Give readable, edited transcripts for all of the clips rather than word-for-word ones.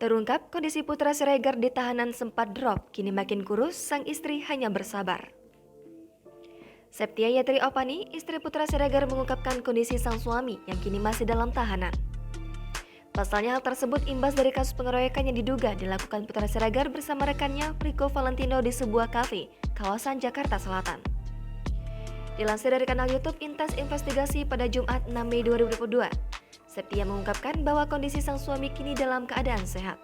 Terungkap kondisi Putra Siregar di tahanan sempat drop, kini makin kurus, sang istri hanya bersabar. Septia Yatri Opani, istri Putra Siregar mengungkapkan kondisi sang suami yang kini masih dalam tahanan. Pasalnya hal tersebut imbas dari kasus pengeroyokan yang diduga dilakukan Putra Siregar bersama rekannya Rico Valentino di sebuah kafe, kawasan Jakarta Selatan. Dilansir dari kanal YouTube Intas Investigasi pada Jumat 6 Mei 2022, Septia mengungkapkan bahwa kondisi sang suami kini dalam keadaan sehat.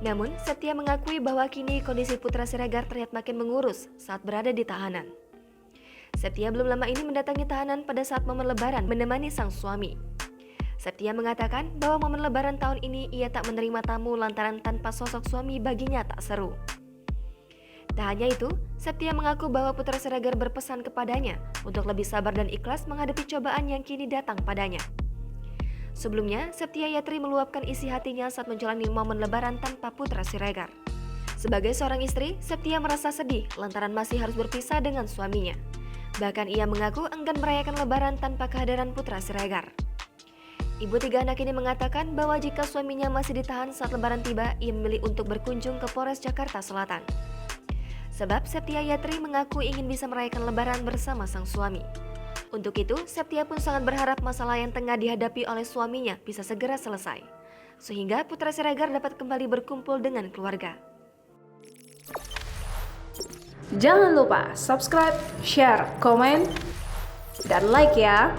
Namun, Septia mengakui bahwa kini kondisi Putra Siregar terlihat makin mengurus saat berada di tahanan. Septia belum lama ini mendatangi tahanan pada saat momen Lebaran menemani sang suami. Septia mengatakan bahwa momen Lebaran tahun ini ia tak menerima tamu lantaran tanpa sosok suami baginya tak seru. Tak hanya itu, Septia mengaku bahwa Putra Siregar berpesan kepadanya untuk lebih sabar dan ikhlas menghadapi cobaan yang kini datang padanya. Sebelumnya, Septia Yatri meluapkan isi hatinya saat menjalani momen Lebaran tanpa Putra Siregar. Sebagai seorang istri, Septia merasa sedih lantaran masih harus berpisah dengan suaminya. Bahkan ia mengaku enggan merayakan Lebaran tanpa kehadiran Putra Siregar. Ibu tiga anak ini mengatakan bahwa jika suaminya masih ditahan saat Lebaran tiba, ia memilih untuk berkunjung ke Polres Jakarta Selatan. Sebab Septia Yatri mengaku ingin bisa merayakan Lebaran bersama sang suami. Untuk itu, Septia pun sangat berharap masalah yang tengah dihadapi oleh suaminya bisa segera selesai, sehingga Putra Siregar dapat kembali berkumpul dengan keluarga. Jangan lupa subscribe, share, komen, dan like ya!